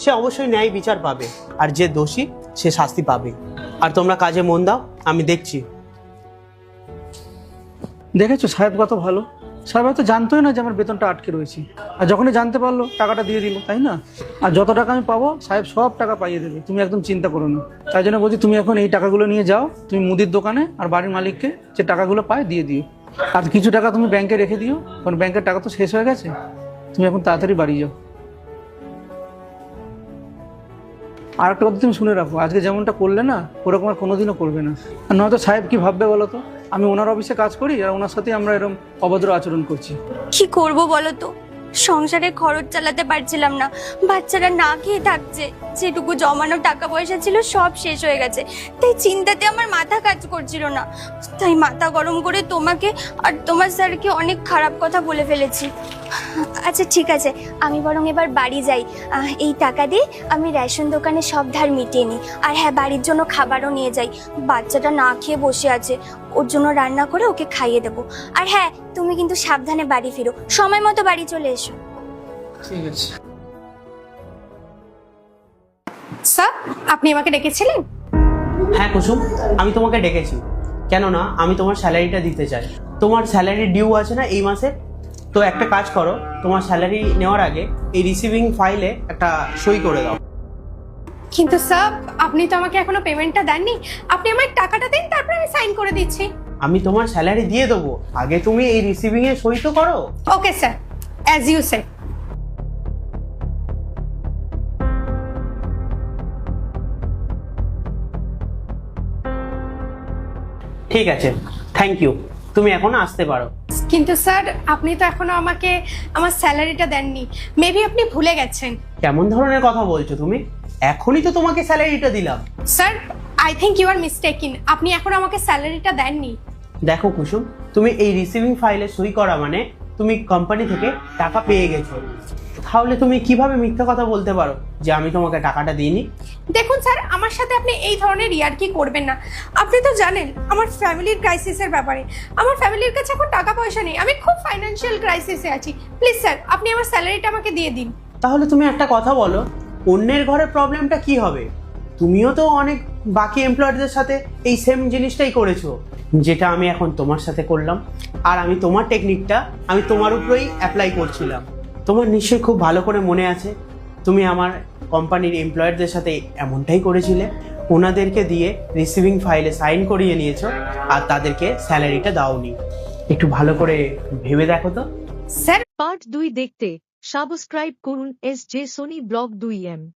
সে অবশ্যই ন্যায় বিচার পাবে, আর যে দোষী সে শাস্তি পাবে। আর তোমরা কাজে মন দাও, আমি দেখছি। দেখেছো সাহেব কত ভালো। সাহেব হয়তো জানতোই না যে আমার বেতনটা আটকে রয়েছে, আর যখনই জানতে পারলো টাকাটা দিয়ে দিল, তাই না? আর যত টাকা আমি পাবো সাহেব সব টাকা পাইয়ে দেবে, তুমি একদম চিন্তা করো না। তাই জন্য বলছি তুমি এখন এই টাকাগুলো নিয়ে যাও, তুমি মুদির দোকানে আর বাড়ির মালিককে যে টাকাগুলো পায় দিয়ে দিও। আর কিছু টাকা তুমি ব্যাংকে রেখে দিও, কারণ ব্যাংকের টাকা তো শেষ হয়ে গেছে। তুমি এখন তাড়াতাড়ি বাড়ি যাও। আর একটা কথা তুমি শুনে রাখো, আজকে যেমনটা করলে না, ওরকম আর কোনোদিনও করবে না। আর নয়তো সাহেব কি ভাববে বলো তো, আমি ওনার অফিসে কাজ করি আর ওনার সাথে আমরা এরকম অভদ্র আচরণ করছি। কি করব বলো তো, সংসারে খরচ চালাতে পারছিলাম না, বাচ্চারা না খেয়ে থাকছে, যেটুকু জমানো টাকা পয়সা ছিল সব শেষ হয়ে গেছে। তাই চিন্তাতে আমার মাথা কাজ করছিল না, তাই মাথা গরম করে তোমাকে আর তোমার স্যারকে অনেক খারাপ কথা বলে ফেলেছি। আচ্ছা ঠিক আছে, আমি বরং এবার বাড়ি যাই। এই টাকা দিয়ে আমি রেশন দোকানে সব ধার মিটিয়ে নিই। আর হ্যাঁ, বাড়ির জন্য খাবারও নিয়ে যাই, বাচ্চাটা না খেয়ে বসে আছে, ওর জন্য রান্না করে ওকে খাইয়ে দেবো। আর হ্যাঁ, তুমি কিন্তু সাবধানে বাড়ি ফিরো, সময় মতো বাড়ি চলে এসো। ঠিক আছে। স্যার, আপনি আমাকে ডেকেছিলেন? হ্যাঁ কুসুম, আমি তোমাকে ডেকেছি কেননা আমি তোমার স্যালারিটা দিতে চাই। তোমার স্যালারি ডিউ আছে না এই মাসে? তো একটা কাজ করো, তোমার স্যালারি নেওয়ার আগে এই রিসিভিং ফাইলে একটা সই করে দাও। কিন্তু স্যার, আপনি তো আমাকে এখনো পেমেন্টটা দেননি। আপনি আমার টাকাটা দিন, তারপর আমি সাইন করে দিচ্ছি। আমি তোমার স্যালারি দিয়ে দেবো, আগে তুমি এই রিসিভিং এ সই তো করো। ওকে স্যার, অ্যাজ ইউ সে। ঠিক আছে, থ্যাংক ইউ, তুমি এখন আসতে পারো। কিন্তু স্যার, আপনি তো এখনো আমাকে আমার স্যালারিটা দেননি। মেবি আপনি ভুলে গেছেন। কেমন ধরনের কথা বলছো তুমি? এখনই তো তোমাকে স্যালারিটা দিলাম। Sir, I think you are mistaking. আপনি এখনো আমাকে স্যালারিটা দেননি। দেখো কুসুম, তুমি এই রিসিভিং ফাইলে সই করা মানে তুমি কোম্পানি থেকে টাকা পেয়ে গেছো। তাহলে তুমি কিভাবে মিথ্যা কথা বলতে পারো যে আমি তোমাকে টাকাটা দিইনি? দেখুন স্যার, আমার সাথে আপনি এই ধরনের ইয়ার্কি করবেন না। আপনি তো জানেন আমার ফ্যামিলির ক্রাইসিসের ব্যাপারে। আমার ফ্যামিলির কাছে এখন টাকা পয়সা নেই, আমি খুব ফাইন্যান্সিয়াল ক্রাইসিসে আছি। প্লিজ স্যার, আপনি আমার স্যালারিটা আমাকে দিয়ে দিন। তাহলে তুমি একটা কথা বলো, অন্যের ঘরের প্রবলেমটা কি হবে? তুমিও তো অনেক বাকি এমপ্লয়ারদের সাথে এই সেম জিনিসটাই করেছো, যেটা আমি এখন তোমার সাথে করলাম। আর আমি তোমার টেকনিকটা আমি তোমার উপরেই অ্যাপ্লাই করছিলাম। তোমার নিশ্চয়ই খুব ভালো করে মনে আছে, তুমি আমার কোম্পানির এমপ্লয়ারদের সাথে এমনটাই করেছিলে। ওনাদেরকে দিয়ে রিসিভিং ফাইলে সাইন করিয়ে নিয়েছো আর তাদেরকে স্যালারিটা দাওনি। একটু ভালো করে ভেবে দেখো তো। স্যার, পার্ট 2 দেখতে সাবস্ক্রাইব করুন SJ সোনি ব্লগ 2M।